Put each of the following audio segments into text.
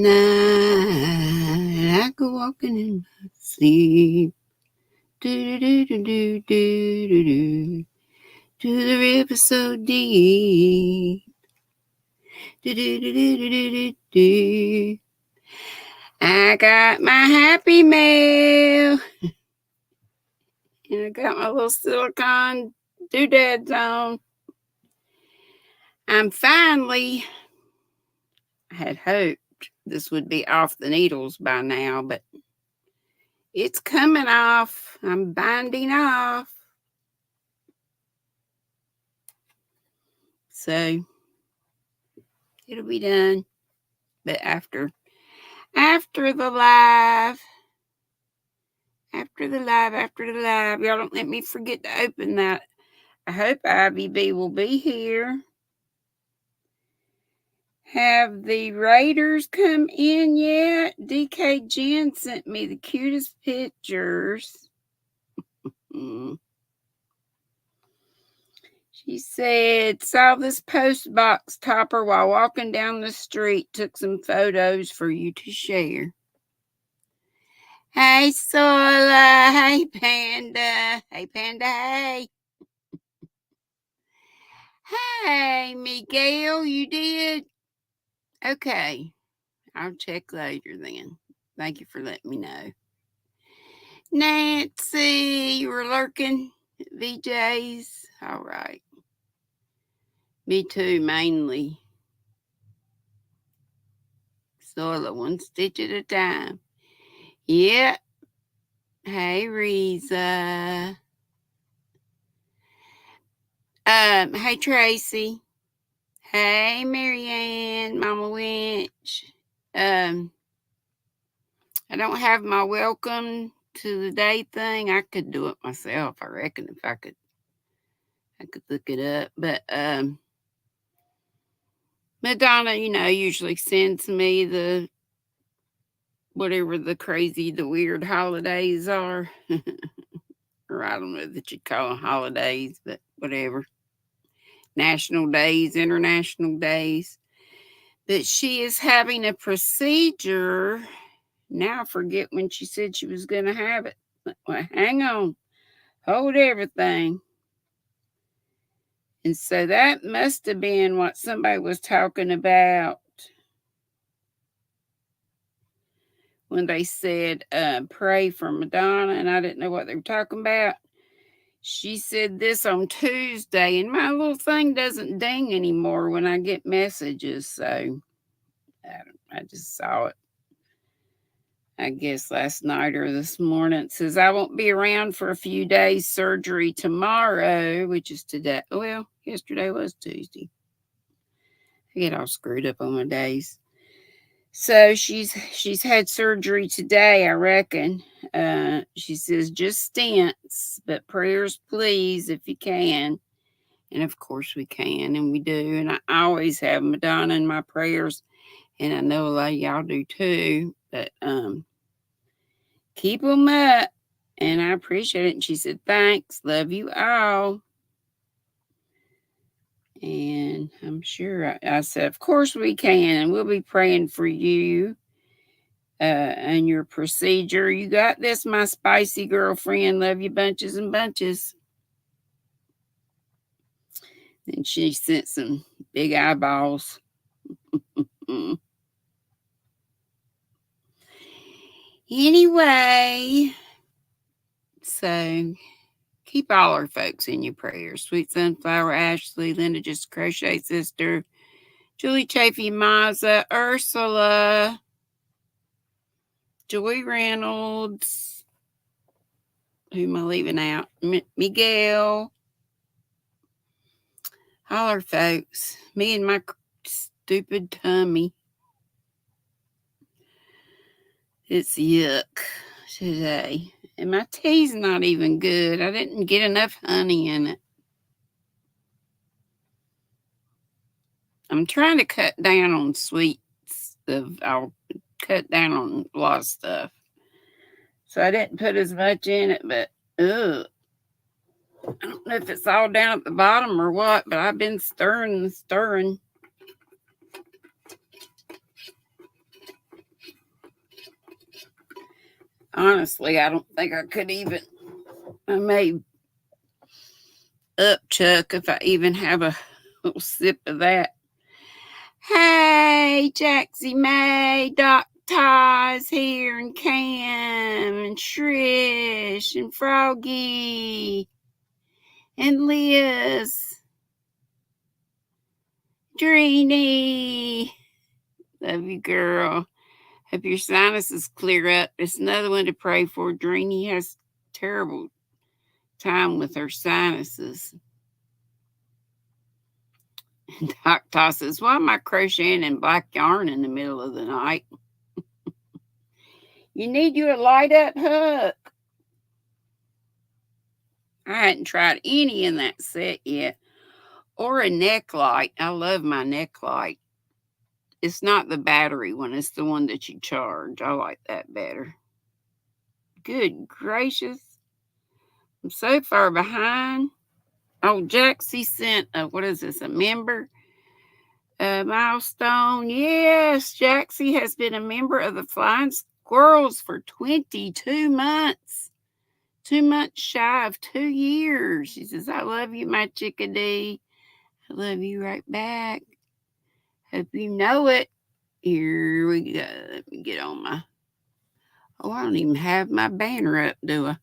night I go walking in my sleep. Do do do do do do do to the river so deep. Do do do do do do do. I got my happy mail, and I got my little silicone doodads on. I had hoped this would be off the needles by now, but it's coming off. I'm binding off. So it'll be done. But after the live, y'all don't let me forget to open that. I hope Ivy B will be here. Have the Raiders come in yet? DK Jen sent me the cutest pictures. She said, saw this post box topper while walking down the street. Took some photos for you to share. Hey, Sola. Hey, Panda. Hey, Panda. Hey. Hey, Miguel, you did? Okay. I'll check later then. Thank you for letting me know. Nancy, you were lurking at VJ's? All right. Me too, mainly. Sola, one stitch at a time. Yep. Hey, Reza. Hey, Tracy. Hey, Marianne, Mama Winch. I don't have my welcome to the day thing. I could do it myself, I reckon, if I could look it up. But Madonna, usually sends me the whatever the weird holidays are. Or I don't know that you'd call them holidays, but whatever. National days, international days. But she is having a procedure. Now I forget when she said she was going to have it. Well, hang on. Hold everything. And so that must have been what somebody was talking about when they said pray for Madonna, and I didn't know what they were talking about. She said this on Tuesday, and my little thing doesn't ding anymore when I get messages, so I just saw it, I guess, last night or this morning. It says, I won't be around for a few days, surgery tomorrow, which is today. Well, yesterday was Tuesday. I get all screwed up on my days. So she's had surgery today, I reckon. She says just stents, but prayers please if you can. And of course we can, and we do. And I always have Madonna in my prayers, and I know a lot of y'all do too. But keep them up, and I appreciate it. And she said, thanks, love you all. And I'm sure I said, of course we can, and we'll be praying for you and your procedure. You got this, my spicy girlfriend. Love you bunches and bunches. And she sent some big eyeballs. Anyway, so keep all our folks in your prayers. Sweet Sunflower, Ashley, Linda Just a Crochet Sister, Julie Chafee, Maza, Ursula, Joy Reynolds. Who am I leaving out? Miguel. All our folks. Me and my stupid tummy. It's yuck today. And my tea's not even good. I didn't get enough honey in it. I'm trying to cut down on sweets. I'll cut down on a lot of stuff. So I didn't put as much in it, but ugh. I don't know if it's all down at the bottom or what, but I've been stirring. Honestly, I don't think I could even. I may upchuck if I even have a little sip of that. Hey, Jaxie May, Doc Ty's here, and Cam, and Trish, and Froggy, and Liz, Deni. Love you, girl. Hope your sinuses clear up. It's another one to pray for. Deni has terrible time with her sinuses. Doc Ty says, why am I crocheting in black yarn in the middle of the night? You need you a light up hook. I hadn't tried any in that set yet. Or a neck light. I love my neck light. It's not the battery one. It's the one that you charge. I like that better. Good gracious. I'm so far behind. Oh, Jaxie sent what is this, a member milestone? Yes, Jaxie has been a member of the Flying Squirrels for 22 months. 2 months shy of 2 years. She says, I love you, my chickadee. I love you right back. Hope you know it. Here we go. Let me get on my... Oh, I don't even have my banner up, do I?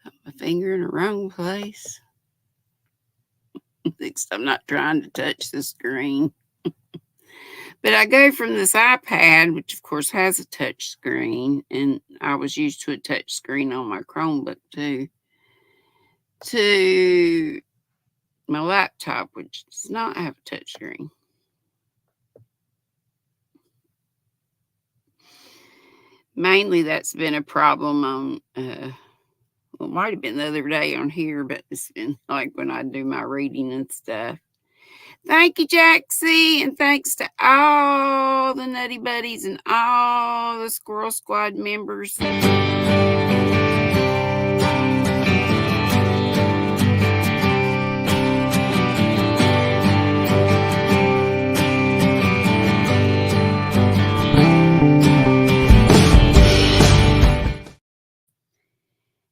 Got my finger in the wrong place. At least I'm not trying to touch the screen. But I go from this iPad, which of course has a touch screen, and I was used to a touch screen on my Chromebook too, to my laptop, which does not have a touch screen. Mainly that's been a problem on, well, it might have been the other day on here, but it's been like when I do my reading and stuff. Thank you, Jaxie, and thanks to all the Nutty Buddies and all the Squirrel Squad members.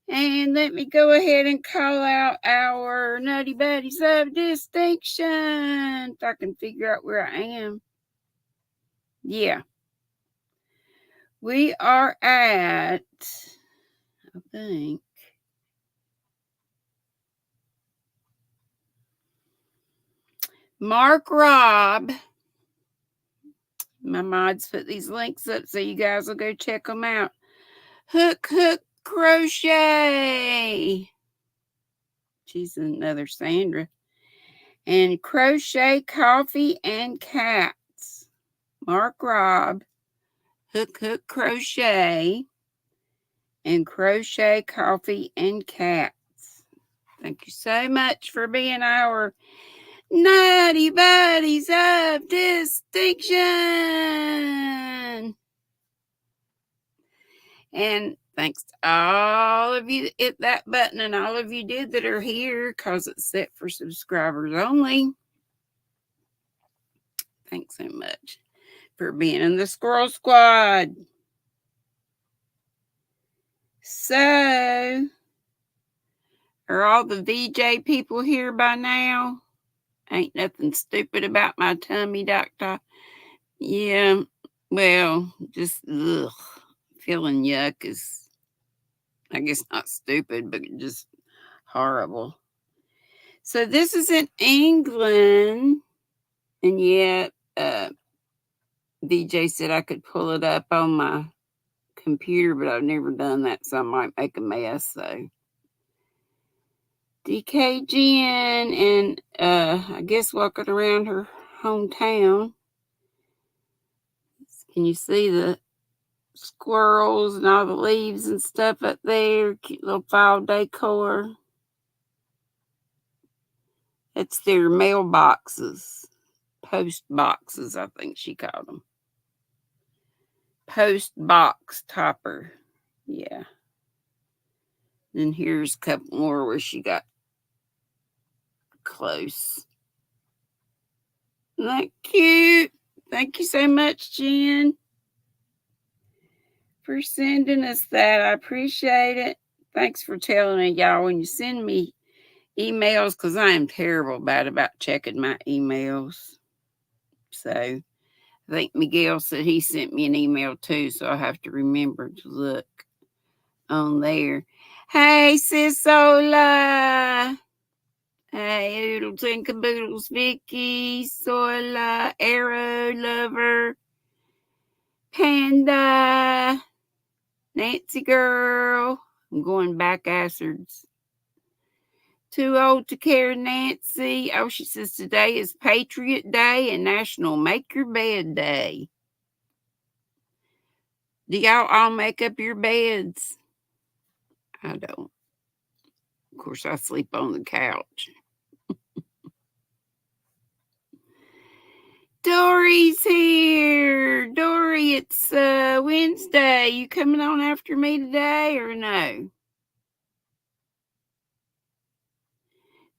And let me go ahead and call out our Nutty Buddies of Distinction. If I can figure out where I am. Yeah. We are at, I think, Mark Robb. My mods put these links up so you guys will go check them out. Hook Crochet. She's another Sandra. And Crochet Coffee and Cats. Mark Robb. Hook Crochet. And Crochet Coffee and Cats. Thank you so much for being our Nutty Buddies of Distinction. And thanks to all of you that hit that button, and all of you did that are here, because it's set for subscribers only. Thanks so much for being in the Squirrel Squad. So, are all the VJ people here by now? Ain't nothing stupid about my tummy, Doctor. Yeah, well, just feeling yuck is, I guess, not stupid, but just horrible. So this is in England, and yet DJ said I could pull it up on my computer, but I've never done that, so I might make a mess. So DK Jen, and I guess walking around her hometown. Can you see the squirrels and all the leaves and stuff up there? Cute little fall decor. It's their mailboxes. Post boxes, I think she called them. Post box topper. Yeah. Then here's a couple more where she got close. Isn't that cute? Thank you so much, Jen. for sending us that. I appreciate it. Thanks for telling me, y'all, when you send me emails, because I am terrible about checking my emails. So I think Miguel said he sent me an email too, so I have to remember to look on there. Hey, Sisola. Hey, Oodles and Caboodles, Vicky, Sola, Arrow Lover, Panda, Nancy Girl. I'm going back astards. Too old to care, Nancy. Oh, she says today is Patriot Day and National Make Your Bed Day. Do y'all all make up your beds? I don't. Of course, I sleep on the couch. Dory's here. Dory, it's Wednesday. You coming on after me today or no?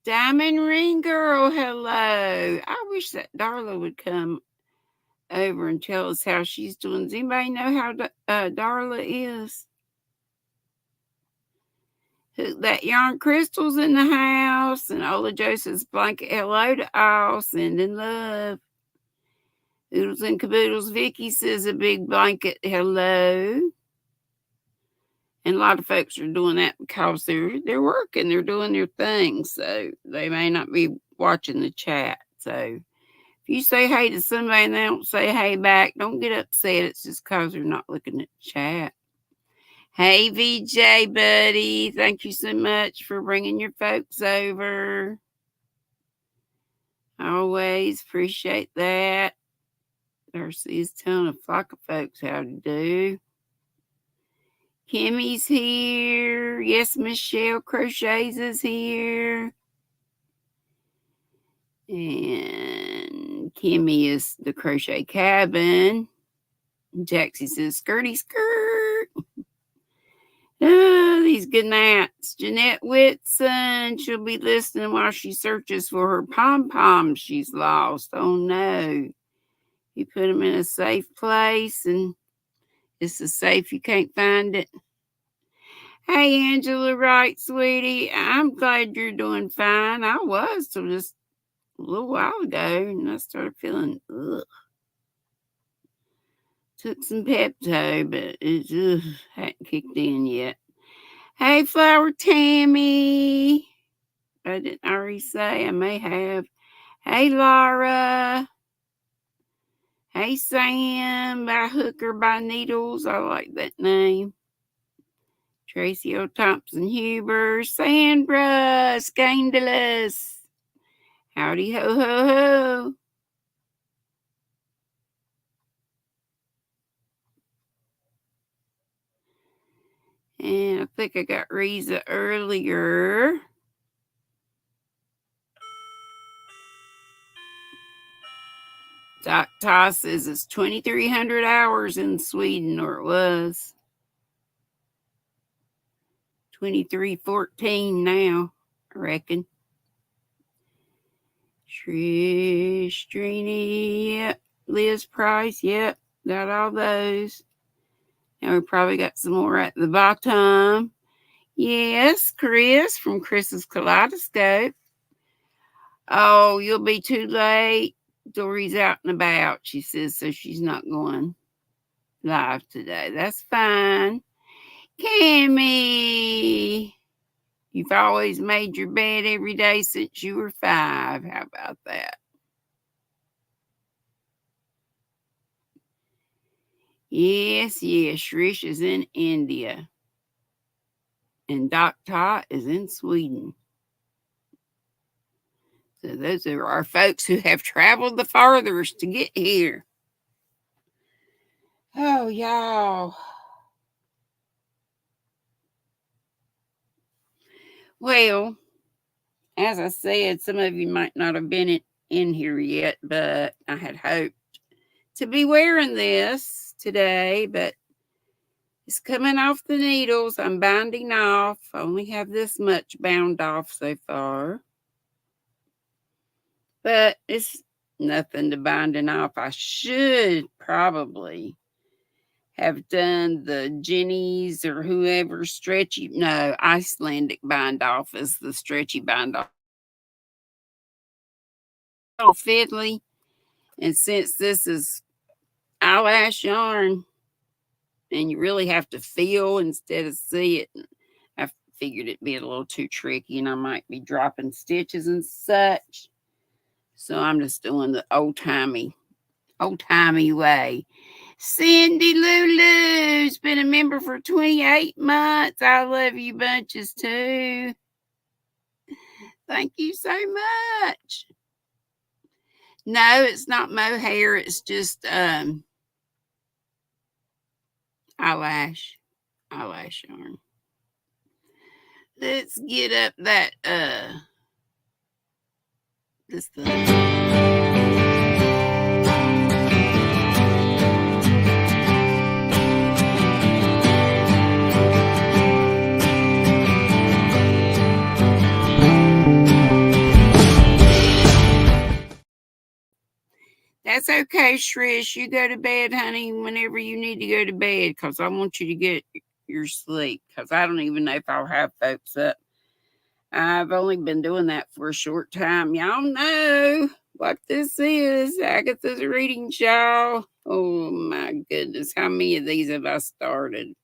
Diamond Ring Girl, hello. I wish that Darla would come over and tell us how she's doing. Does anybody know how Darla is? That yarn crystal's in the house, and Ola Joseph's blanket hello to all, sending love. Oodles and Caboodles, Vicky says a big blanket hello. And a lot of folks are doing that because they're working, they're doing their thing, so they may not be watching the chat. So if you say hey to somebody and they don't say hey back, don't get upset. It's just because they're not looking at the chat. Hey, VJ, buddy. Thank you so much for bringing your folks over. Always appreciate that. Darcy is telling a flock of folks how to do. Kimmy's here. Yes, Michelle Crochets is here. And Kimmy is the Crochet Cabin. Jaxie says, skirty skirt. Oh, these good nights. Jeanette Whitson, she'll be listening while she searches for her pom-poms she's lost. Oh, no. You put them in a safe place, and it's so safe you can't find it. Hey, Angela Wright, sweetie. I'm glad you're doing fine. I was till just a little while ago, and I started feeling, ugh. Took some Pepto, but it hadn't kicked in yet. Hey, Flower Tammy. I didn't already say. I may have. Hey, Laura. Hey, Sam. By Hooker by Needles. I like that name. Tracy O. Thompson Huber. Sandra. Scandalous. Howdy ho ho ho. And I think I got Reza earlier. Doc Toss says it's 2,300 hours in Sweden, or it was 2314 now, I reckon. Trish, Trini, yep. Liz Price, yep. Got all those. Now we probably got some more at the bottom. Yes, Chris from Chris's Kaleidoscope. Oh, you'll be too late. Dory's out and about, she says, so she's not going live today. That's fine. Cammy, you've always made your bed every day since you were 5. How about that? Yes, Shrish is in India. And Doc Tot is in Sweden. So those are our folks who have traveled the farthest to get here. Oh, y'all. Well, as I said, some of you might not have been in here yet, but I had hoped to be wearing this today, but it's coming off the needles. I'm binding off. I only have this much bound off so far. But it's nothing to binding off. I should probably have done the Jenny's or whoever stretchy. No, Icelandic bind off is the stretchy bind off. Little fiddly, and since this is eyelash yarn, and you really have to feel instead of see it, I figured it'd be a little too tricky, and I might be dropping stitches and such. So I'm just doing the old timey way. Cindy Lulu's been a member for 28 months. I love you bunches too. Thank you so much. No, it's not mohair. It's just eyelash yarn. Let's get up that this thing. That's okay, Shrish. You go to bed, honey, whenever you need to go to bed, because I want you to get your sleep, because I don't even know if I'll have folks up. I've only been doing that for a short time. Y'all know what this is. Agatha's reading show. Oh, my goodness. How many of these have I started?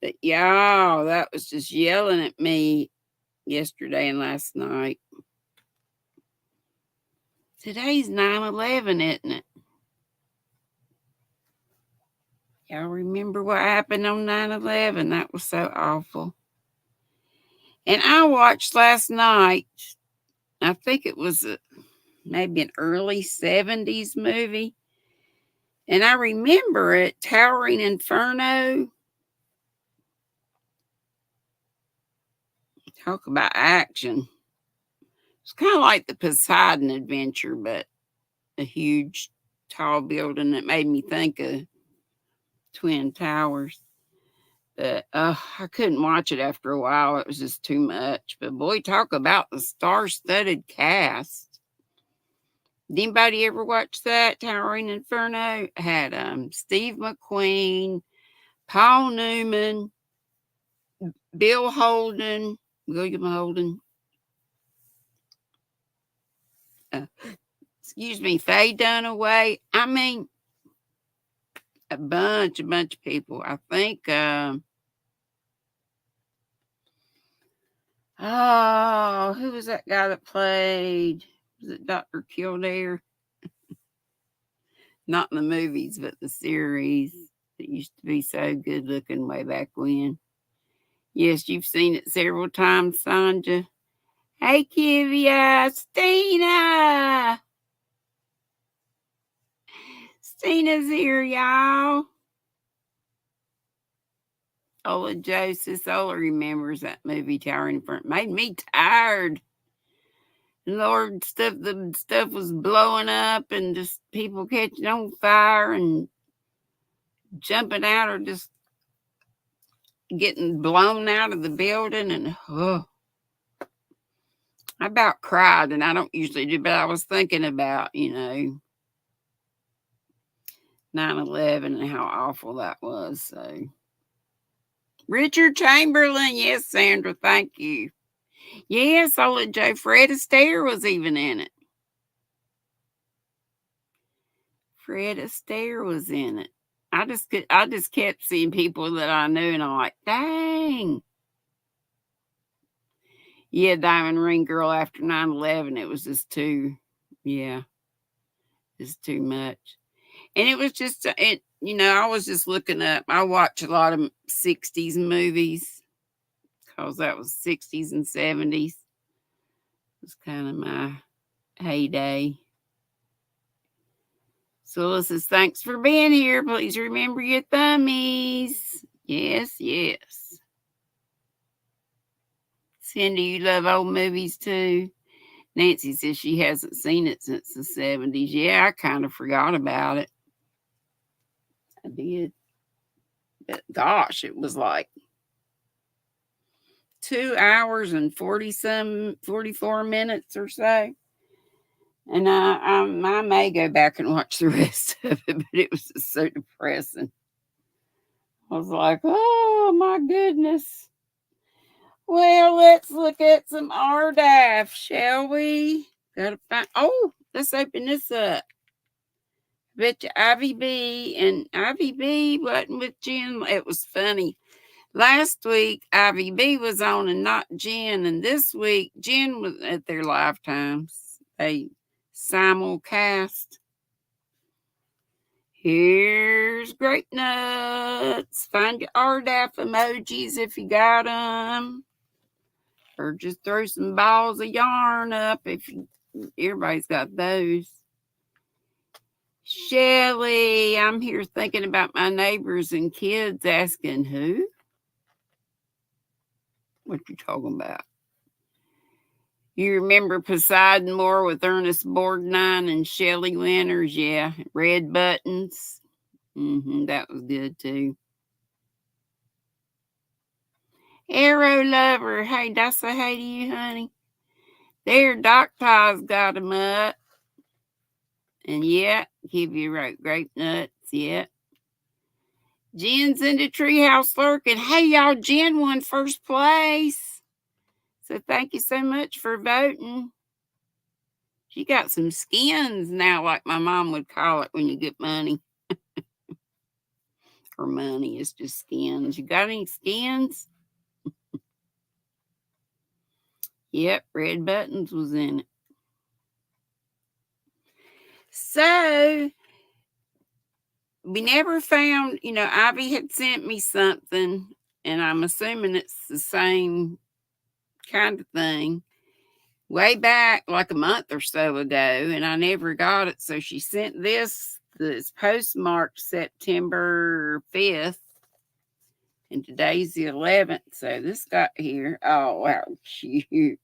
But y'all, that was just yelling at me yesterday and last night. Today's 9/11, isn't it? Y'all remember what happened on 9/11? That was so awful. And I watched last night, I think it was maybe an early 70s movie. And I remember it, Towering Inferno. Talk about action. It's kind of like the Poseidon Adventure, but a huge, tall building that made me think of Twin Towers. But I couldn't watch it after a while. It was just too much. But boy, talk about the star-studded cast. Did anybody ever watch that? Towering Inferno had Steve McQueen, Paul Newman, William Holden. Excuse me, Faye Dunaway. I mean, a bunch of people. I think. Who was that guy that played? Was it Dr. Kildare? Not in the movies, but the series. It used to be so good looking way back when. Yes, you've seen it several times, Sanja. Hey, Kivia, Stina. Stina's here, y'all. Ola Joseph Ola remembers that movie, Towering Inferno. Made me tired. Lord, the stuff was blowing up and just people catching on fire and jumping out or just getting blown out of the building. And I about cried, and I don't usually do, but I was thinking about, 9/11 and how awful that was. So, Richard Chamberlain, yes, Sandra, thank you. Yes, I'll let Joe. Fred Astaire was even in it. Fred Astaire was in it. I just kept seeing people that I knew, and I'm like, dang. Yeah, Diamond Ring Girl after 9/11, it was just too, it's too much. And it was just, I was just looking up. I watch a lot of 60s movies because that was 60s and 70s. It was kind of my heyday. So says, thanks for being here. Please remember your thummies. Yes, yes. Cindy, you love old movies too? Nancy says she hasn't seen it since the 70s. Yeah, I kind of forgot about it. I did. But gosh, it was like 2 hours and 44 minutes or so. And I may go back and watch the rest of it, but it was just so depressing. I was like, oh my goodness. Well, let's look at some RDAF, shall we? Gotta find. Oh, let's open this up. Bet you Ivy B and Ivy B wasn't with Jen. It was funny. Last week, Ivy B was on and not Jen, and this week, Jen was at their lifetimes. They simulcast. Here's grape nuts. Find your RDAF emojis if you got them. Or just throw some balls of yarn up if everybody's got those. Shelly, I'm here thinking about my neighbors and kids asking who? What you talking about? You remember Poseidon Moore with Ernest Borgnine and Shelly Winters? Yeah, red buttons. That was good too. Arrow Lover, hey, did I say hey to you, honey? There, Doc Ty's got 'em up. And yeah, give you right grape nuts, yeah. Jen's in the treehouse lurking. Hey, y'all, Jen won first place. So thank you so much for voting. She got some skins now, like my mom would call it when you get money. Or money, it's just skins. You got any skins? Yep, red buttons was in it. So we never found, Ivy had sent me something, and I'm assuming it's the same kind of thing way back like a month or so ago, and I never got it. So she sent this that's postmarked September 5th, and today's the 11th. So this got here. Oh, wow, cute.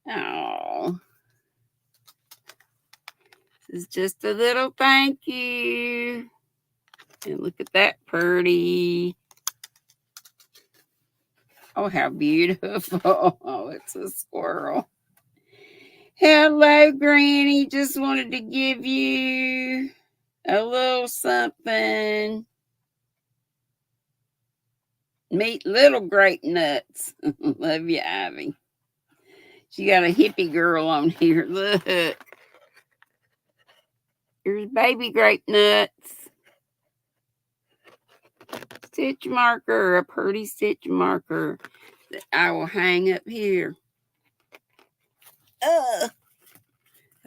Oh, this is just a little thank you. And look at that pretty. Oh, how beautiful. Oh, it's a squirrel. Hello, Granny. Just wanted to give you a little something. Meet little grape nuts. Love you, Ivy. She got a hippie girl on here. Look. Here's baby grape nuts. Stitch marker, a pretty stitch marker that I will hang up here.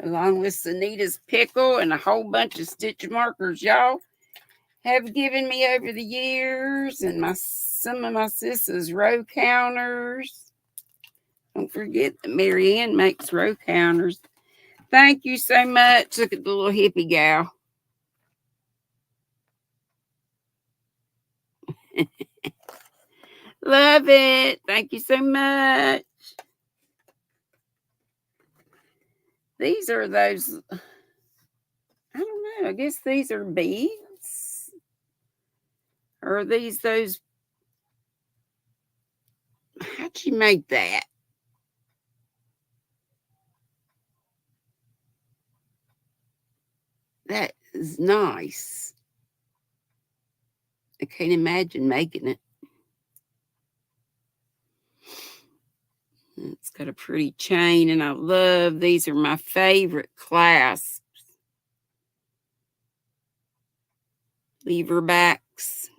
Along with Sunita's pickle and a whole bunch of stitch markers y'all have given me over the years, and some of my sisters' row counters. Don't forget that Mary Ann makes row counters. Thank you so much. Look at the little hippie gal. Love it. Thank you so much. These are those, I don't know, I guess these are beads. Or are these those, how'd you make that? That is nice. I can't imagine making it. It's got a pretty chain, and I love these. Are my favorite clasps. Lever backs.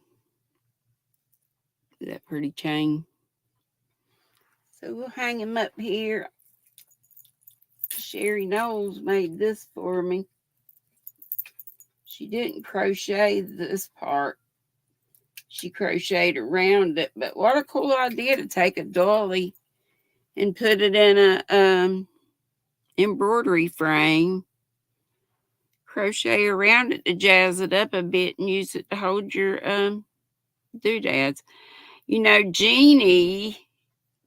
That pretty chain. So we'll hang them up here. Sherry Knowles made this for me. She didn't crochet this part. She crocheted around it. But what a cool idea to take a dolly and put it in a embroidery frame. Crochet around it to jazz it up a bit and use it to hold your doodads. Jeannie,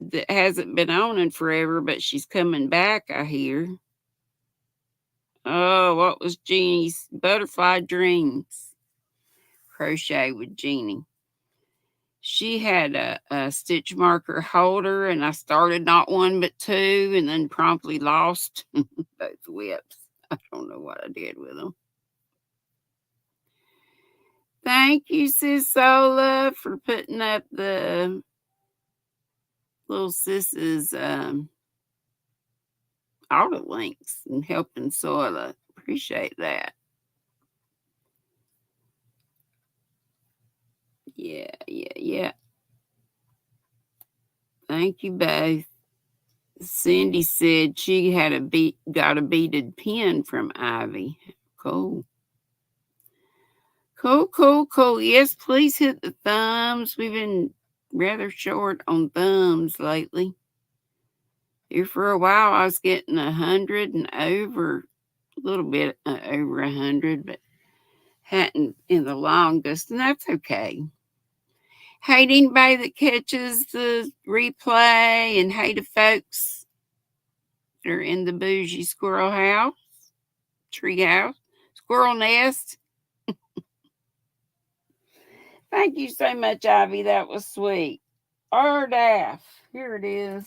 that hasn't been on in forever, but she's coming back, I hear. Oh, what was Jeannie's butterfly dreams? Crochet with Jeannie. She had a stitch marker holder, and I started not one but two, and then promptly lost both whips. I don't know what I did with them. Thank you, Sis Sola, for putting up the little sis's auto links and helping Sola. Appreciate that. Yeah. Thank you both. Cindy said she had got a beaded pin from Ivy. Cool. Cool. Yes, please hit the thumbs. We've been rather short on thumbs lately. Here for a while, I was getting 100 and over, a little bit over 100, but hadn't in the longest, and that's okay. Hate anybody that catches the replay, and hate the folks that are in the bougie squirrel house, tree house, squirrel nest. Thank you so much, Ivy. That was sweet. RDAF. Here it is.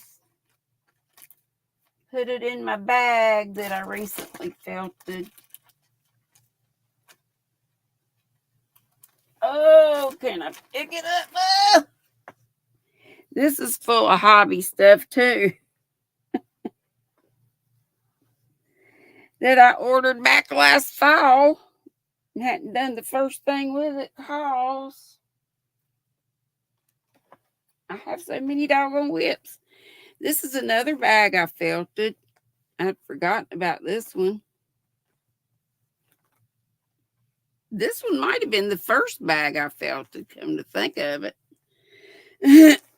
Put it in my bag that I recently felted. Oh, can I pick it up? Oh! This is full of hobby stuff, too. That I ordered back last fall. And hadn't done the first thing with it because I have so many doggone whips. This is another bag I felted. I'd forgotten about this one. This one might have been the first bag I felted, come to think of it.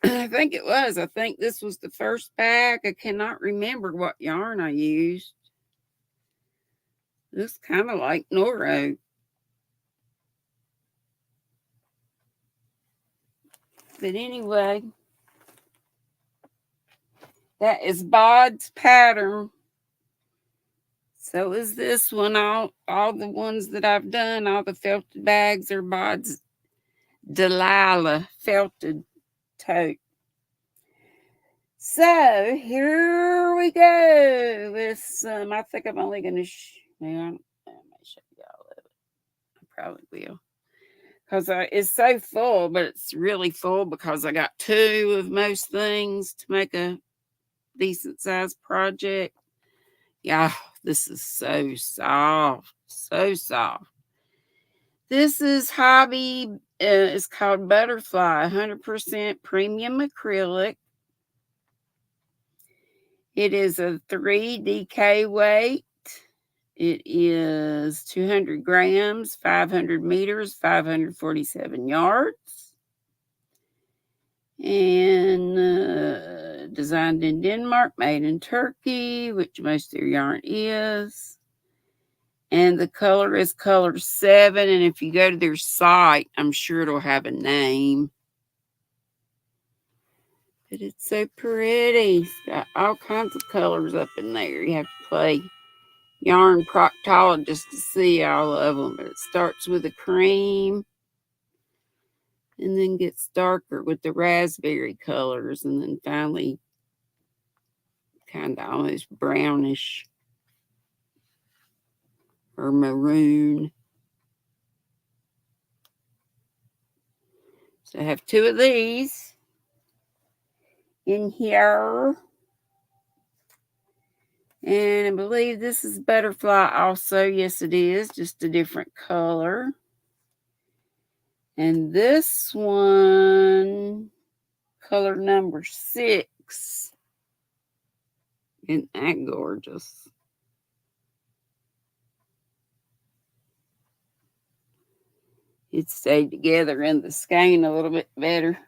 I think it was. I think this was the first bag. I cannot remember what yarn I used. Looks kind of like Noro. But anyway, that is Bod's pattern. So is this one. All the ones that I've done, all the felted bags are Bod's Delilah felted tote. So here we go with some. I think I'm only going to I may show you all of it. I probably will. Because it's so full, but it's really full because I got 2 of most things to make a decent sized project. Yeah, this is so soft. So soft. This is Hobby. It's called Butterfly, 100% premium acrylic. It is a 3 DK weight. It is 200 grams, 500 meters, 547 yards. And designed in Denmark, made in Turkey, which most of their yarn is. And the color is color 7. And if you go to their site, I'm sure it'll have a name. But it's so pretty. It's got all kinds of colors up in there. You have to play yarn proctologist to see all of them. But it starts with a cream and then gets darker with the raspberry colors, and then finally kind of almost brownish or maroon. So I have 2 of these in here. And I believe this is Butterfly also. Yes, it is. Just a different color. And this one, color number 6. Isn't that gorgeous? It stayed together in the skein a little bit better.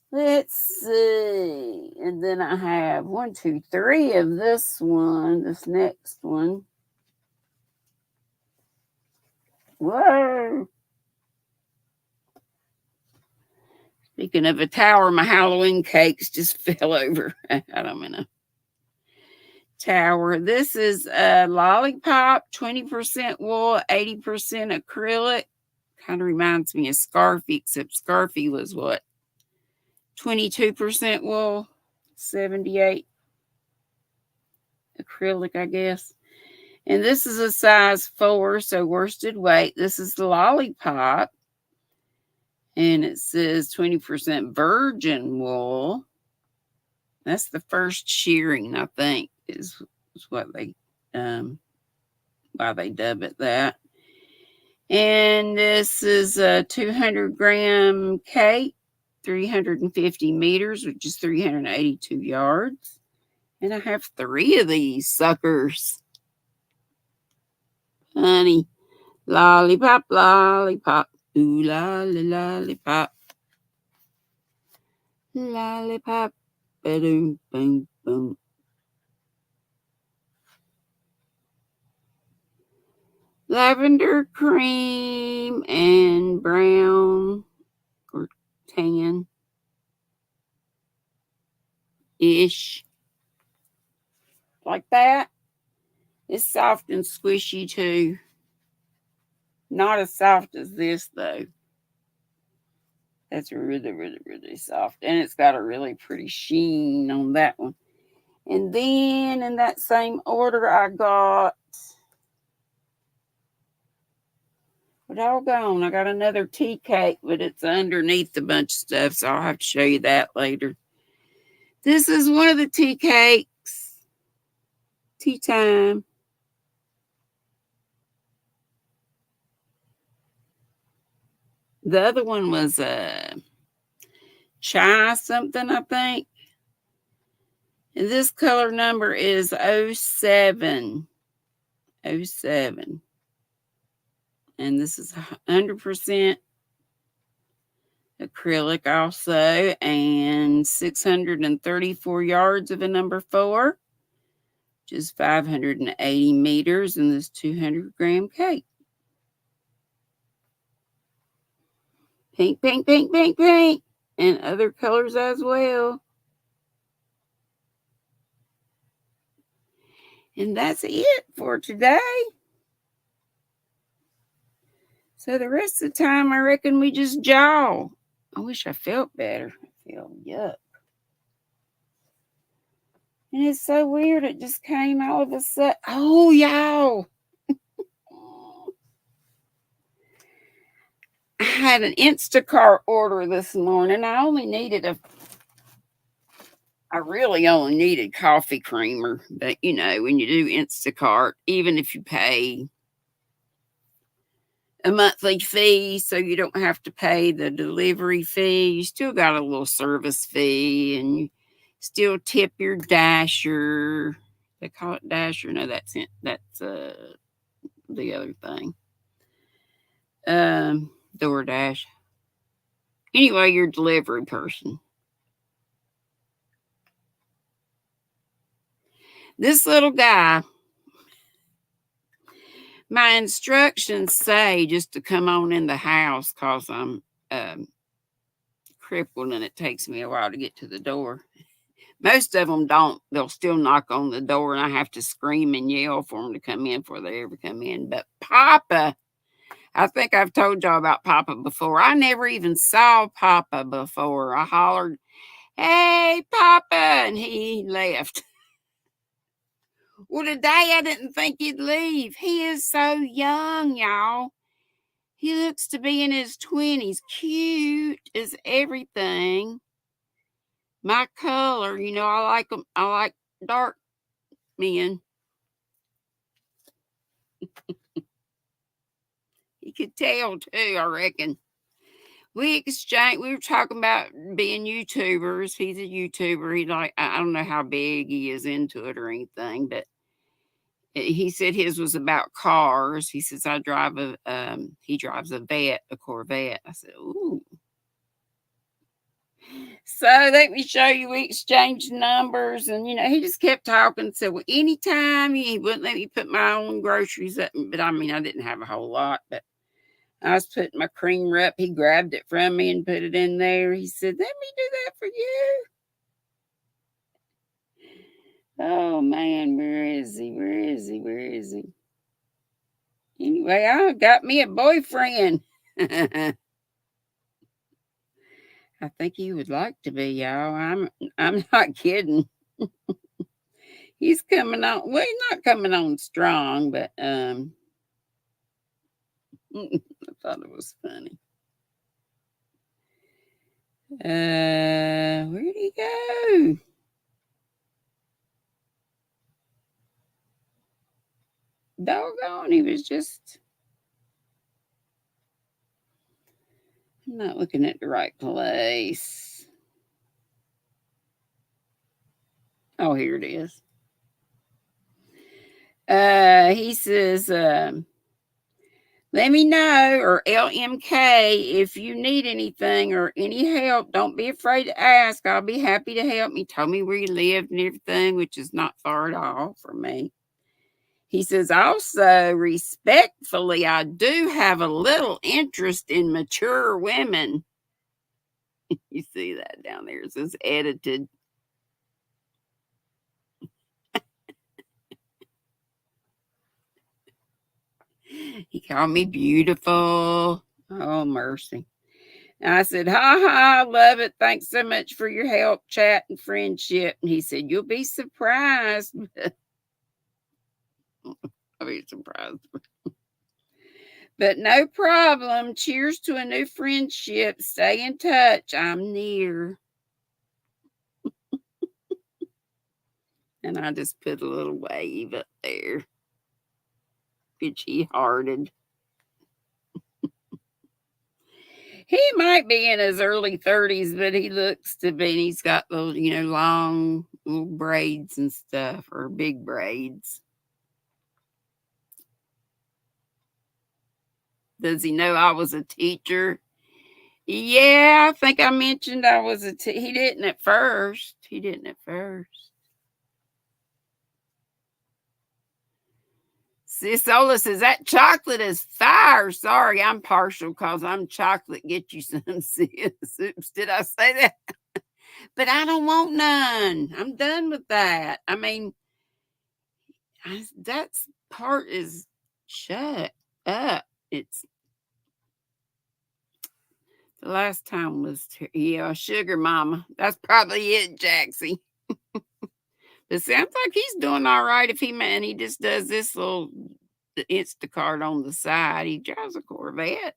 Let's see. And then I have 1, 2, 3 of this one, this next one. Whoa. Speaking of a tower, my Halloween cakes just fell over. I'm in a tower. This is a Lollipop, 20% wool, 80% acrylic. Kind of reminds me of Scarfy, except Scarfy was what? 22% wool, 78 acrylic, I guess. And this is a size 4, so worsted weight. This is the lollipop. And it says 20% virgin wool. That's the first shearing, I think, is what they why they dub it that. And this is a 200-gram cake, 350 meters, which is 382 yards. And I have 3 of these suckers. Honey, lollipop, lollipop, ooh, lolly, lollipop. Lollipop, ba-doom, boom, boom. Lavender cream and brown or tan-ish. Like that. It's soft and squishy too. Not as soft as this though. That's really, really, really soft. And it's got a really pretty sheen on that one. And then in that same order, I got, doggone, I got another tea cake, but it's underneath a bunch of stuff, so I'll have to show you that later. This is one of the tea cakes. Tea time. The other one was chai something, I think. And this color number is 07. 07. And this is 100% acrylic also, and 634 yards of a number 4, which is 580 meters in this 200-gram cake. Pink, pink, pink, pink, pink, and other colors as well. And that's it for today. So the rest of the time, I reckon we just jaw. I wish I felt better. I feel yuck. And it's so weird. It just came all of a sudden. Oh, y'all. I had an Instacart order this morning. I really only needed coffee creamer. But, when you do Instacart, even if you pay a monthly fee so you don't have to pay the delivery fee, you still got a little service fee, and you still tip your dasher. They call it dasher. No, that's it. That's the other thing. DoorDash. Anyway, your delivery person. This little guy, my instructions say just to come on in the house because I'm crippled and it takes me a while to get to the door. Most of them don't. They'll still knock on the door and I have to scream and yell for them to come in before they ever come in. But Papa, I think I've told y'all about Papa before. I never even saw Papa before. I hollered, "Hey, Papa," and he left. Well, today I didn't think he'd leave. He is so young, y'all. He looks to be in his 20s. Cute as everything. My color, I like them. I like dark men. You could tell too, I reckon. We were talking about being YouTubers. He's a YouTuber. I don't know how big he is into it or anything, but he said his was about cars. He says, he drives a Corvette. I said, ooh. So let me show you. We exchanged numbers, and he just kept talking. Said, well, anytime. He wouldn't let me put my own groceries up, but I didn't have a whole lot, but I was putting my creamer up. He grabbed it from me and put it in there. He said, let me do that for you. Oh man, where is he? Where is he? Where is he? Anyway, I got me a boyfriend. I think he would like to be, y'all. I'm not kidding. He's coming on. Well, he's not coming on strong, but I thought it was funny. Where'd he go? Doggone, he was just. I'm not looking at the right place. Oh, here it is. He says, let me know, or LMK, if you need anything or any help. Don't be afraid to ask. I'll be happy to help. He told me where he lived and everything, which is not far at all from me. He says, also, respectfully, I do have a little interest in mature women. You see that down there? It says edited. He called me beautiful. Oh, mercy. And I said, ha ha, I love it. Thanks so much for your help, chat, and friendship. And he said, you'll be surprised. I'll be surprised. But no problem. Cheers to a new friendship. Stay in touch. I'm near. And I just put a little wave up there, which he hearted. He might be in his early 30s, but he looks to be, and he's got those, long little braids and stuff, or big braids. Does he know I was a teacher? Yeah, I think I mentioned I was he didn't at first. Sis Ola says, that chocolate is fire. Sorry, I'm partial because I'm chocolate. Get you some, sis. Oops, did I say that? But I don't want none. I'm done with that. I mean, that part is shut up. It's the last time was, sugar mama. That's probably it, Jaxie. It sounds like he's doing all right if he just does this little Instacart on the side. He drives a Corvette.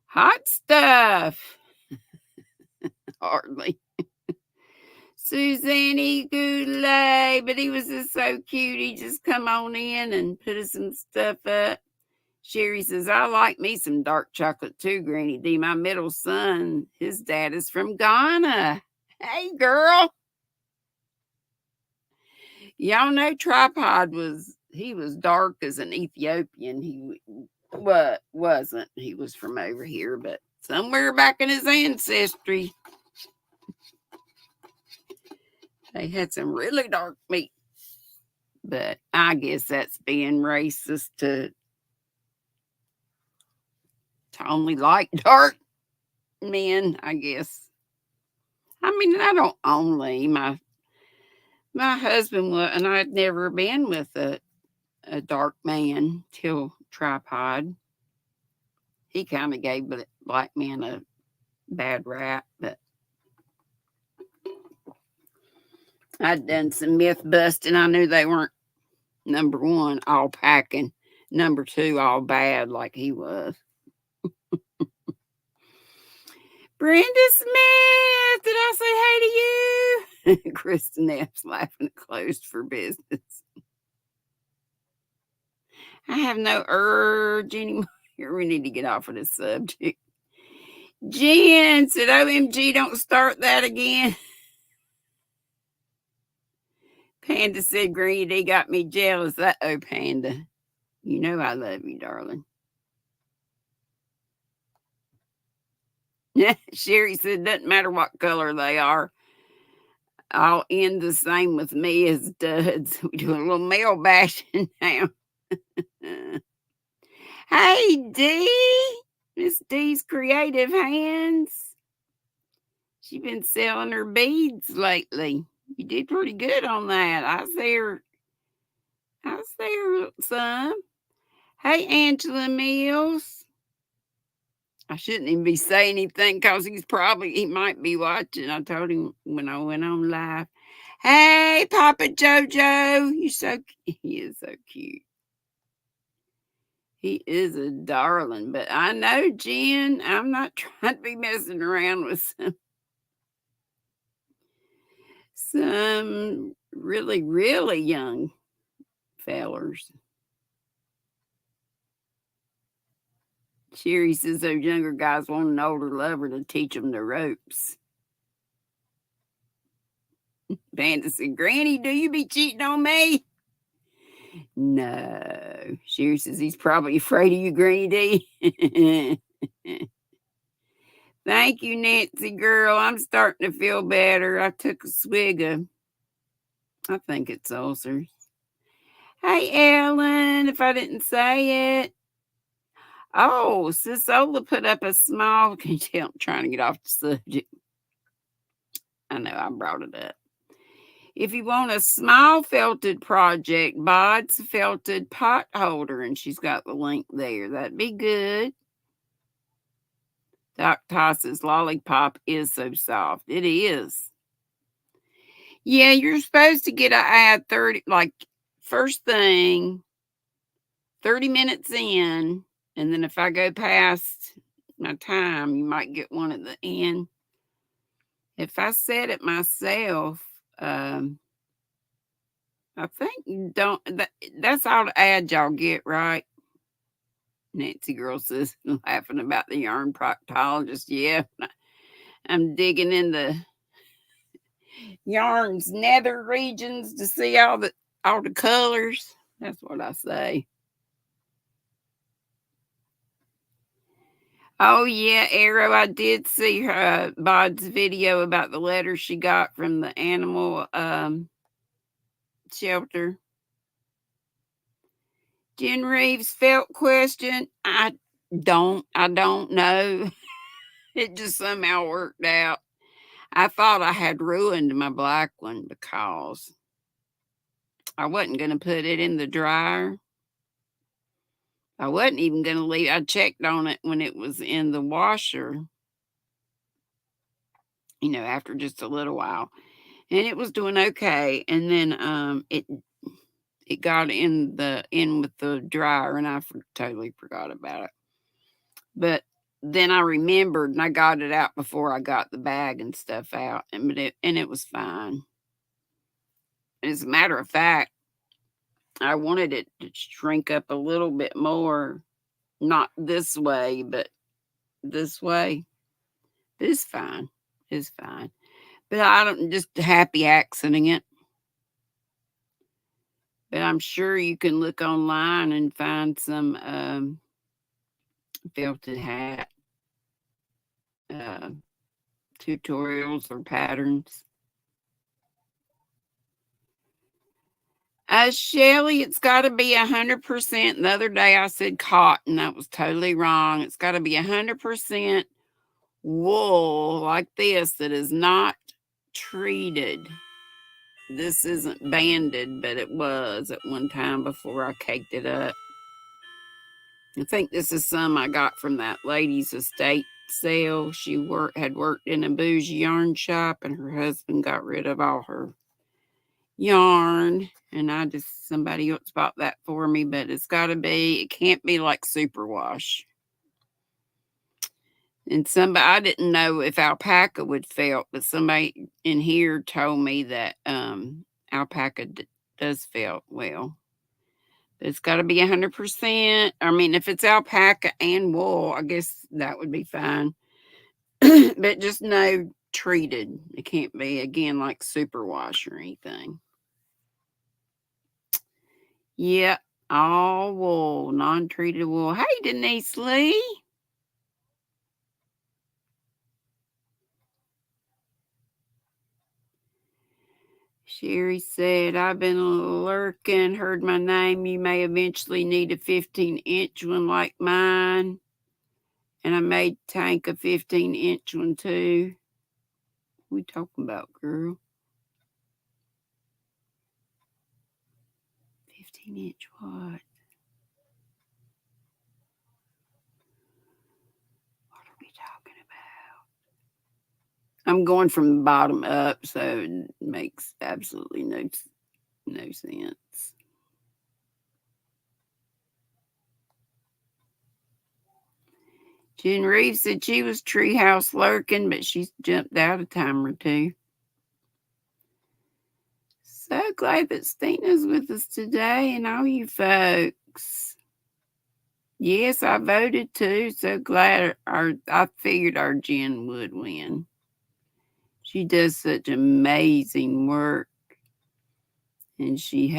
Hot stuff. Hardly. Suzanne Goulet, but he was just so cute. He just come on in and put us some stuff up. Sherry says, I like me some dark chocolate too, GrannyDee. My middle son, his dad is from Ghana. Hey, girl. Y'all know Tripod was dark as an Ethiopian. He wasn't. He was from over here, but somewhere back in his ancestry, they had some really dark meat. But I guess that's being racist to only like dark men, I guess. I mean, I don't only. My husband was, and I'd never been with a dark man till Tripod. He kind of gave black men a bad rap, but I'd done some myth busting. I knew they weren't, number one, all packing, number two, all bad like he was. Brenda Smith, did I say hey to you? Kristen F's laughing, closed for business. I have no urge anymore. Here, we need to get off of this subject. Jen said, OMG, don't start that again. Panda said, GrannyDee got me jealous. Uh-oh, Panda. You know I love you, darling. Sherry said, doesn't matter what color they are. I'll end the same with me as duds. We do a little male bashing now. Hey, Dee. Miss Dee's creative hands. She's been selling her beads lately. You did pretty good on that. I see her some. Hey, Angela Mills. I shouldn't even be saying anything because he might be watching. I told him when I went on live. Hey, Papa Jojo. He is so cute. He is a darling, but I know, Jen, I'm not trying to be messing around with some really, really young fellers. Sherry says those younger guys want an older lover to teach them the ropes. Panda said, Granny, do you be cheating on me? No. Sherry says he's probably afraid of you, GrannyDee. Thank you, Nancy girl. I'm starting to feel better. I took a swig of, I think it's ulcers. Hey, Ellen, if I didn't say it. Oh, Sis Ola put up a small, can you tell I'm trying to get off the subject? I know I brought it up. If you want a small felted project, Bod's felted pot holder, and she's got the link there. That'd be good. Doc Toss's lollipop is so soft. It is. Yeah, you're supposed to get a ad 30, like first thing, 30 minutes in, and then if I go past my time, you might get one at the end. If I set it myself, I think you don't. That's all the ad y'all get, right? Nancy girl says, laughing about the yarn proctologist. Yeah, I'm digging in the yarn's nether regions to see all the colors. That's what I say. Oh yeah, Arrow. I did see her Bod's video about the letter she got from the animal shelter. Jen Reeves felt question. I don't know. It just somehow worked out. I thought I had ruined my black one because I wasn't going to put it in the dryer. I wasn't even going to leave. I checked on it when it was in the washer, after just a little while. And it was doing okay. And then it got in with the dryer and I totally forgot about it. But then I remembered and I got it out before I got the bag and stuff out, and it was fine. As a matter of fact, I wanted it to shrink up a little bit more, not this way, but this way. It's fine. It's fine. But I don't just happy accidenting it. But I'm sure you can look online and find some felted hat tutorials or patterns. Shelly, it's got to be 100%. The other day I said cotton. That was totally wrong. It's got to be 100% wool like this that is not treated. This isn't banded, but it was at one time before I caked it up. I think this is some I got from that lady's estate sale. She had worked in a bougie yarn shop, and her husband got rid of all her yarn, and somebody else bought that for me. But it can't be like superwash. And I didn't know if alpaca would felt, but somebody in here told me that alpaca does felt well. It's got to be 100%. I mean, if it's alpaca and wool, I guess that would be fine. But just no treated. It can't be, again, like superwash or anything. Yep, all wool, non-treated wool. Hey, Denise Lee. Sherry said, I've been lurking, heard my name. You may eventually need a 15-inch one like mine. And I made Tank a 15-inch one too. What we talking about, girl? 15-inch what? What are we talking I'm going from the bottom up, so it makes absolutely no sense. Jen Reeves said she was treehouse lurking, but she's jumped out a time or two. So glad that Stina's with us today and all you folks. Yes, I voted too. So glad I figured our Jen would win. She does such amazing work. And she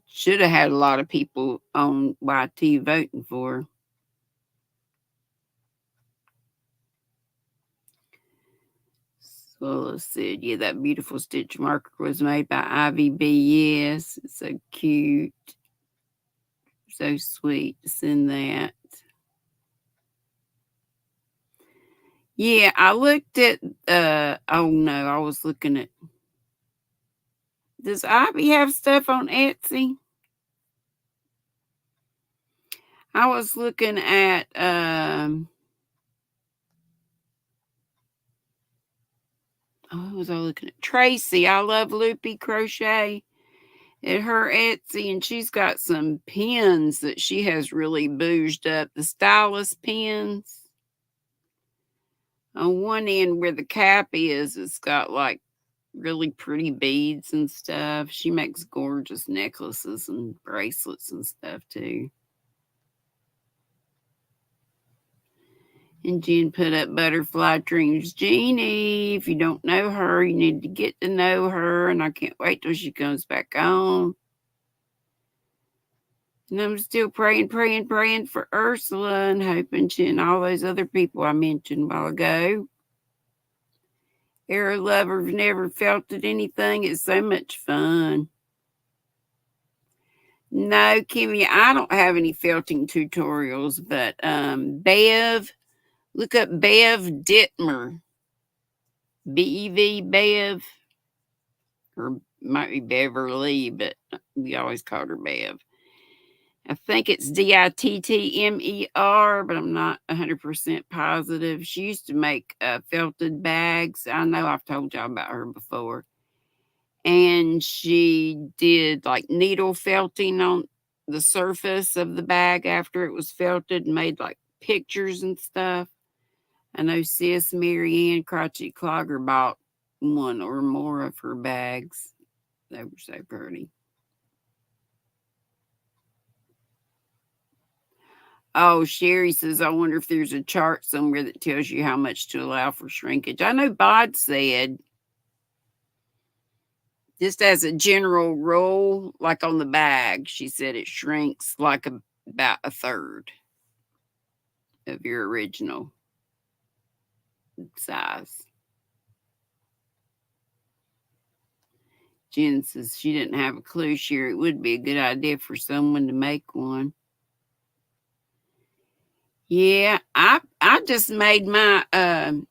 should have had a lot of people on YT voting for her. Swallow said, yeah, that beautiful stitch marker was made by IVB. Yes, it's so cute. So sweet to send that. Yeah, I looked at oh no, I was looking at, does Ivy have stuff on Etsy? I was looking at what was I looking at? Tracy, I love Loopy Crochet at her Etsy, and she's got some pins that she has really bouged up. The stylus pins. On one end where the cap is, it's got like really pretty beads and stuff. She makes gorgeous necklaces and bracelets and stuff too. And Jen put up Butterfly Dreams Jeannie. If you don't know her, you need to get to know her. And I can't wait till she comes back on. And I'm still praying for Ursula and hoping she and all those other people I mentioned a while ago. Arrow lovers never felted anything. It's so much fun. No, Kimmy, I don't have any felting tutorials, but Bev, look up Bev Dittmer. BEV Bev, or might be Beverly, but we always called her Bev. I think it's Dittmer, but I'm not 100% positive. She used to make felted bags. I know I've told y'all about her before. And she did like needle felting on the surface of the bag after it was felted and made like pictures and stuff. I know sis Marianne Crotchy Clogger bought one or more of her bags. They were so pretty. Oh, Sherry says, I wonder if there's a chart somewhere that tells you how much to allow for shrinkage. I know Bod said, just as a general rule, like on the bag, she said it shrinks like about a third of your original size. Jen says she didn't have a clue. Sure, it would be a good idea for someone to make one. Yeah, I just made my that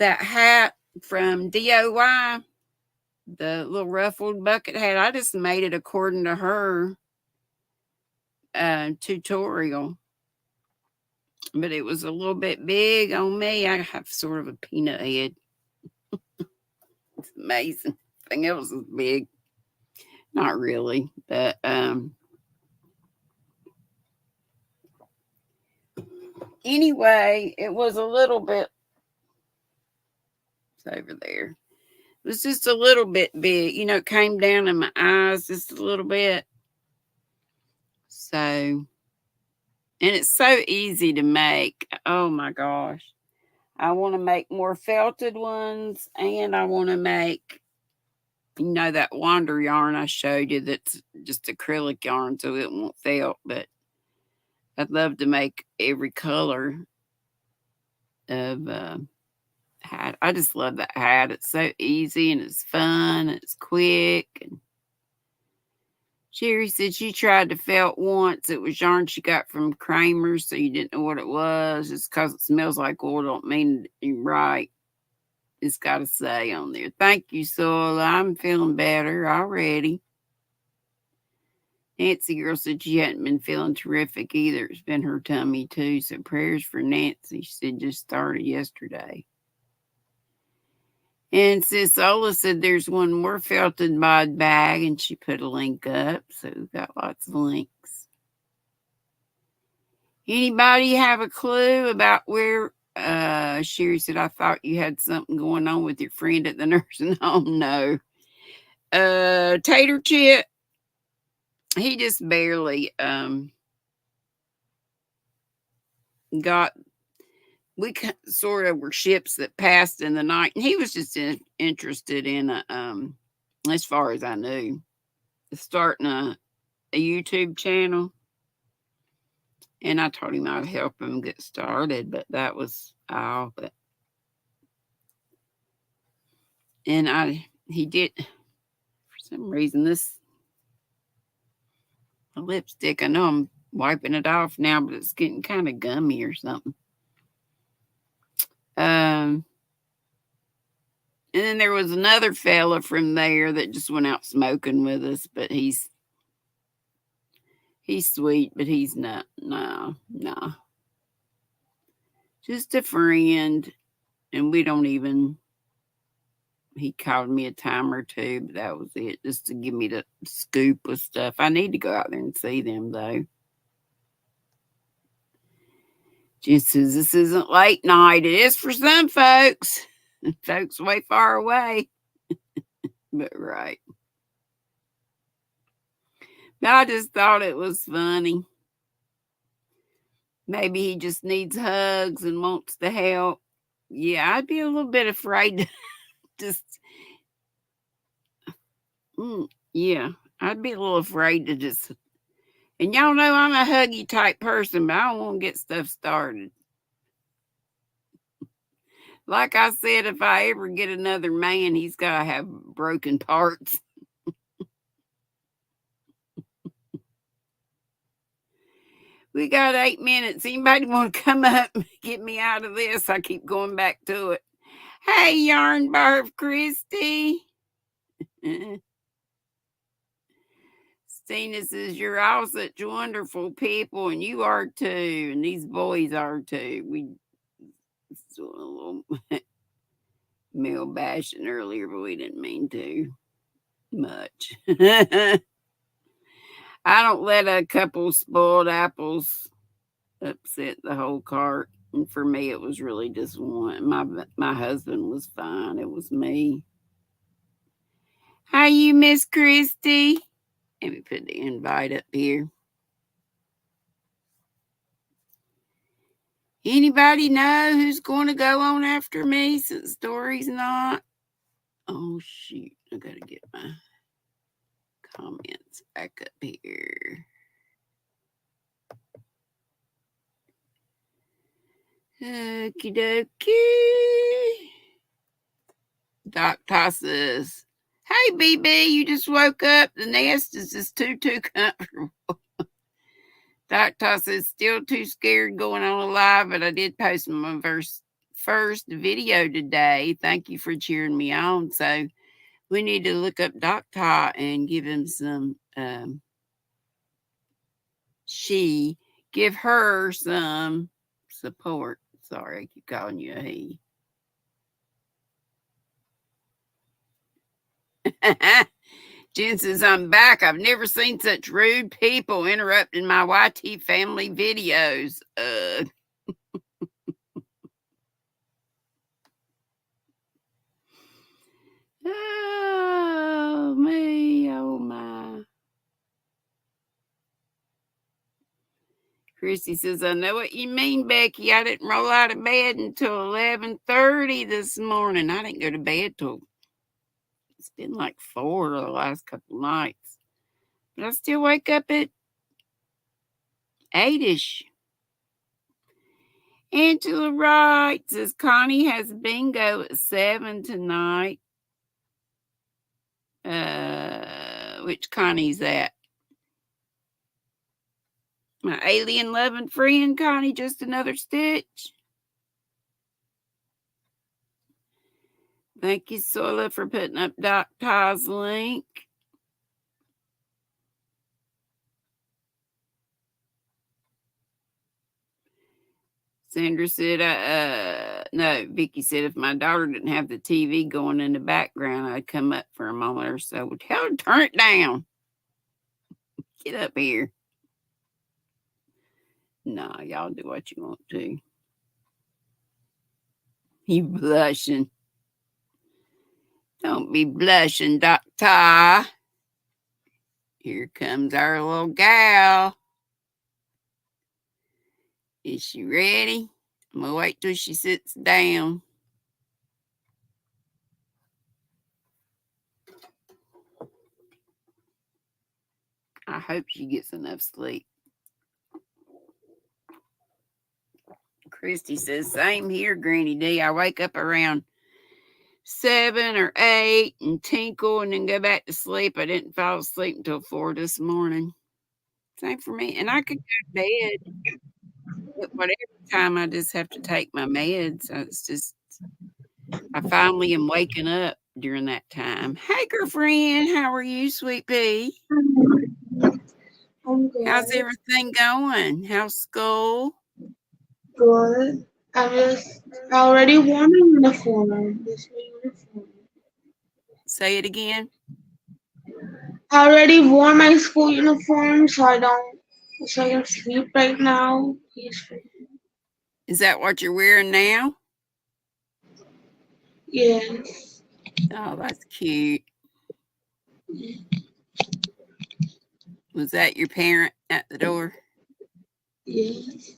hat from DOY, the little ruffled bucket hat. I just made it according to her tutorial. But it was a little bit big on me. I have sort of a peanut head. It's amazing. Everything else is big. Not really, but anyway, it was a little bit. It's over there. It was just a little bit big. You know, it came down in my eyes just a little bit. So, and it's so easy to make. Oh my gosh. I want to make more felted ones, and I want to make, you know, that wander yarn I showed you that's just acrylic yarn so it won't felt, but I'd love to make every color of hat. I just love that hat. It's so easy and it's fun. And it's quick. And Sherry said she tried to felt once. It was yarn she got from Kramer's, so you didn't know what it was. Just because it smells like oil don't mean you're right. It's got to say on there. Thank you, Sola. I'm feeling better already. Nancy girl said she hadn't been feeling terrific either. It's been her tummy too. So prayers for Nancy. She said just started yesterday. And Sis Ola said there's one more felted mod bag, and she put a link up. So we've got lots of links. Anybody have a clue about where? Sherry said, I thought you had something going on with your friend at the nursing home. No. Tater Chip, he just barely got, we sort of were ships that passed in the night, and he was just interested in as far as I knew, starting a YouTube channel. And I told him I'd help him get started, but that was all. But he did, for some reason, this lipstick, I know I'm wiping it off now, but it's getting kind of gummy or something. And then there was another fella from there that just went out smoking with us, but he's sweet, but he's not, no. Just a friend, and we don't even, he called me a time or two, but that was it, just to give me the scoop of stuff. I need to go out there and see them, though. Just says this isn't late night. It is for some folks. Folks way far away. But right. But I just thought it was funny. Maybe he just needs hugs and wants to help. Yeah, I'd be a little bit afraid to just, yeah, I'd be a little afraid to just, and y'all know I'm a huggy type person, but I don't want to get stuff started. Like I said, if I ever get another man, he's got to have broken parts. We got 8 minutes. Anybody want to come up and get me out of this? I keep going back to it. Hey, Yarn Barf Christy. Stina says, you're all such wonderful people, and you are too, and these boys are too. We saw a little male bashing earlier, but we didn't mean to much. I don't let a couple spoiled apples upset the whole cart. And for me, it was really just one. My husband was fine. It was me. How you, Miss Christy? Let me put the invite up here. Anybody know who's going to go on after me since Dory's not? Oh, shoot. I got to get my comments back up here. Okie dokie. Doc Toss says, hey, BB, you just woke up. The nest is just too comfortable. Doc Toss says, still too scared going on a live, but I did post my first video today. Thank you for cheering me on. So we need to look up Doc Toss and give him some, give her some support. Sorry, I keep calling you a he. Jen says, I'm back. I've never seen such rude people interrupting my YT family videos. Oh, me. Oh, my. Christy says, I know what you mean, Becky. I didn't roll out of bed until 11:30 this morning. I didn't go to bed till it's been like 4 the last couple nights. But I still wake up at 8ish. Angela Wright says, Connie has bingo at 7 tonight. Which Connie's that? My alien loving friend, Connie, just another stitch. Thank you, Sola, for putting up Doc Todd's link. Sandra said, No, Vicky said if my daughter didn't have the TV going in the background, I'd come up for a moment or so. Tell her to turn it down. Get up here. Nah, y'all do what you want to. You blushing. Don't be blushing, Doctor. Here comes our little gal. Is she ready? I'm going to wait till she sits down. I hope she gets enough sleep. Christy says, same here, GrannyDee. I wake up around 7 or 8 and tinkle and then go back to sleep. I didn't fall asleep until 4 this morning. Same for me. And I could go to bed at whatever time. I just have to take my meds. So it's just, I finally am waking up during that time. Hey, girlfriend, how are you, sweet pea? I'm good. How's everything going? How's school? Good. I already wore my uniform. This is my uniform. Say it again. I already wore my school uniform, so I can sleep right now. Is that what you're wearing now? Yes. Oh, that's cute. Was that your parent at the door? Yes.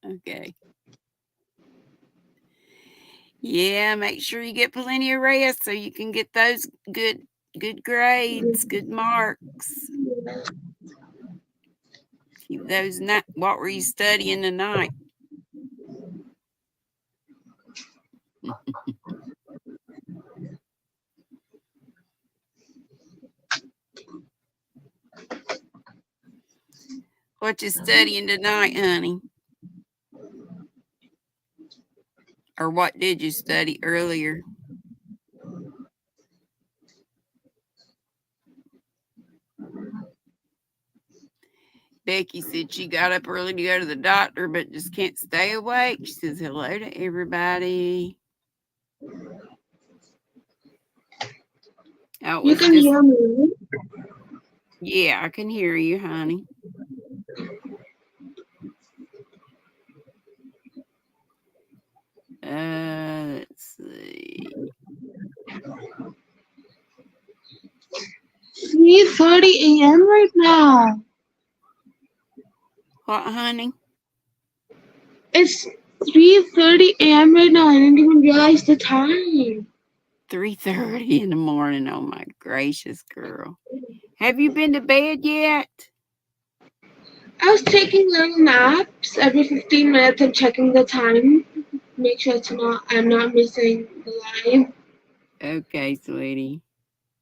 Okay. Yeah, make sure you get plenty of rest so you can get those good grades, good marks. Keep those not. What were you studying tonight? What you studying tonight, honey? Or what did you study earlier? Becky said she got up early to go to the doctor, but just can't stay awake. She says hello to everybody. Oh, You can hear me? Yeah, I can hear you, honey. Let's see. 3:30 a.m. right now. What, honey? It's 3:30 a.m. right now. I didn't even realize the time. 3:30 in the morning. Oh my gracious, girl. Have you been to bed yet? I was taking little naps every 15 minutes and checking the time. Make sure I'm not missing the live. Okay, sweetie.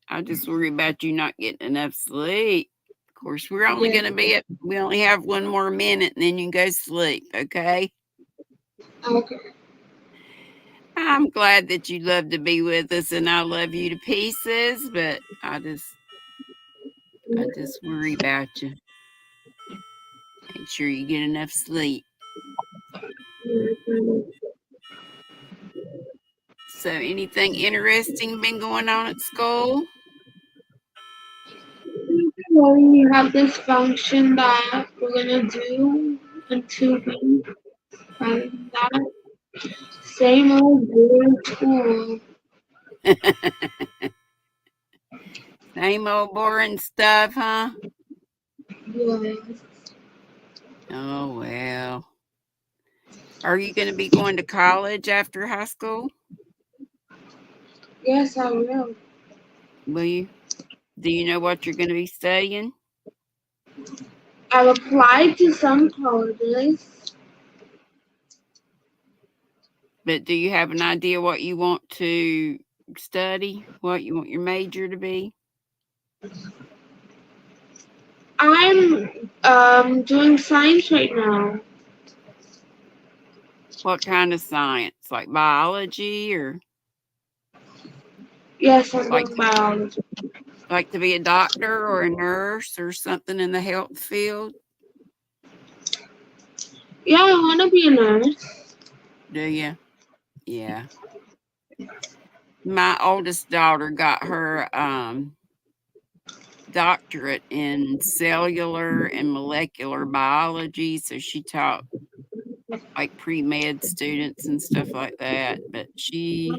I just worry about you not getting enough sleep. Of course, we're only going to be we only have one more minute and then you can go sleep, okay? Okay. I'm glad that you love to be with us and I love you to pieces, but I just worry about you. Make sure you get enough sleep. So anything interesting been going on at school? We have this function that we're gonna do in 2 weeks. And that same old boring school. Same old boring stuff, huh? Yes. Oh, well. Are you going to be going to college after high school? Yes, I will. Will you? Do you know what you're going to be studying? I've applied to some colleges. But do you have an idea what you want to study? What you want your major to be? I'm doing science right now. What kind of science? Like biology or? Yes, I'm doing biology. Like to be a doctor or a nurse or something in the health field? Yeah, I want to be a nurse. Do you? Yeah. My oldest daughter got her doctorate in cellular and molecular biology, so she taught like pre-med students and stuff like that. But she's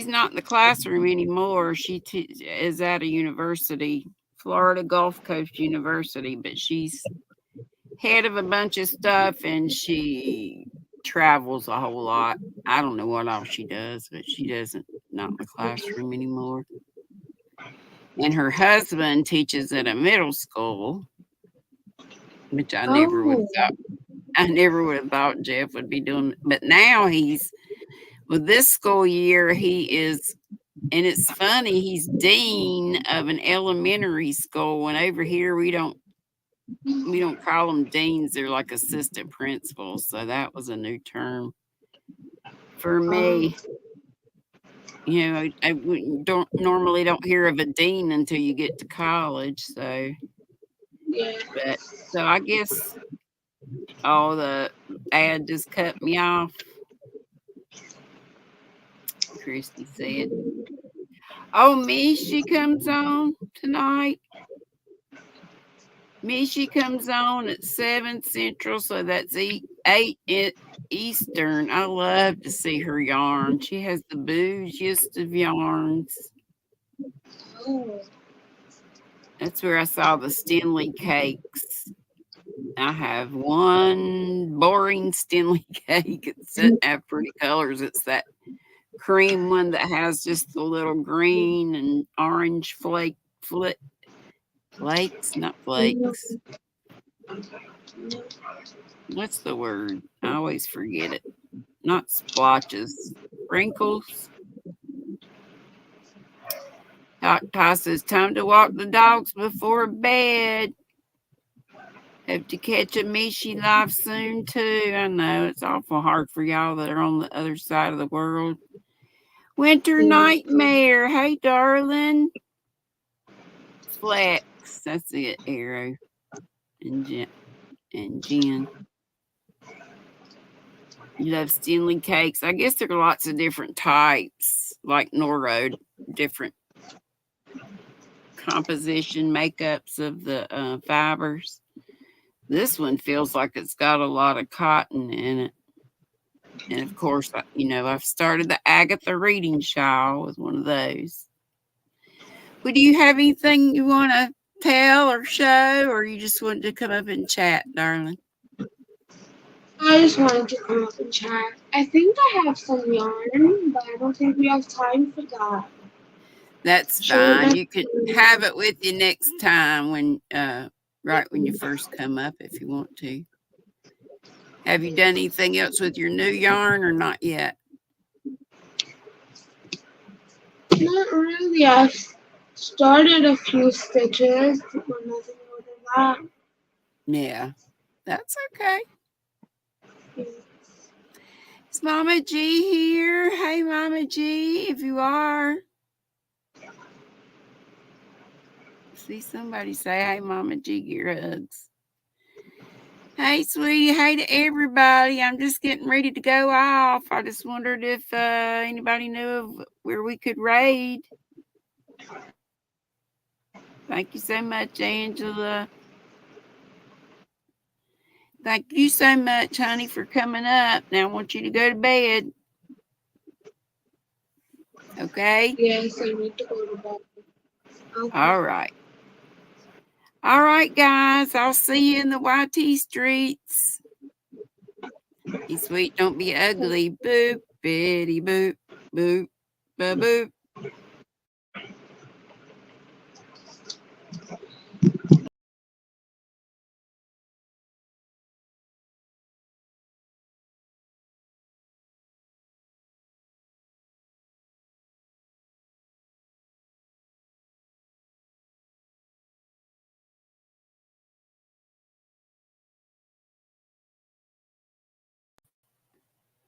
not in the classroom anymore. She is at a university, Florida Gulf Coast University, but she's head of a bunch of stuff and she travels a whole lot. I don't know what all she does, but she doesn't not in the classroom anymore. And her husband teaches at a middle school, which Oh, I never would have thought Jeff would be doing. But now he's with this school year, he is, and it's funny, he's dean of an elementary school. And over here, we don't call them deans; they're like assistant principals. So that was a new term for me. You know, don't normally don't hear of a dean until you get to college. So, yeah. but so I guess the ad just cut me off. Christy said, "Oh, Mishi comes on tonight. Mishi comes on at 7 Central, so that's 8 Eastern. I love to see her yarn. She has the bougiest of yarns. Oh, That's where I saw the Stenley cakes. I have one boring Stenley cake. It doesn't have pretty colors. It's that cream one that has just the little green and orange flakes, not flakes. What's the word? I always forget it. Not splotches, sprinkles. Doc says, time to walk the dogs before bed. Hope to catch a Mishi live soon, too. I know it's awful hard for y'all that are on the other side of the world. Winter nightmare. Hey, darling. Flex. That's it, Arrow and Jen. You love Stenley cakes. I guess there are lots of different types, like Noro, different composition makeups of the fibers. This one feels like it's got a lot of cotton in it. And of course, I've started the Agatha reading shawl with one of those. Well, do you have anything you want to tell or show, or you just wanted to come up and chat, darling? I just wanted to come up and chat. I think I have some yarn, but I don't think we have time for that. That's fine. You can have it with you next time right when you first come up if you want to. Have you done anything else with your new yarn or not yet? Not really. I've started a few stitches, but nothing more than that. Yeah, that's okay. Is Mama G here? Hey, Mama G, if you are. See somebody say, hey, Mama G, your hugs. Hey, sweetie. Hey to everybody. I'm just getting ready to go off. I just wondered if anybody knew of where we could raid. Thank you so much, Angela. Thank you so much, honey, for coming up. Now I want you to go to bed. Okay? Yes, I need to go to bed. Okay. All right. All right, guys. I'll see you in the YT streets. Be sweet, don't be ugly. Boop, bitty, boop, boop, ba boop.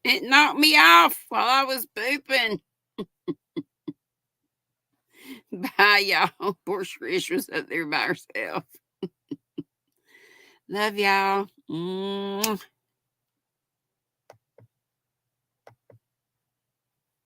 It knocked me off while I was booping. Bye, y'all. Poor Trish was up there by herself. Love y'all.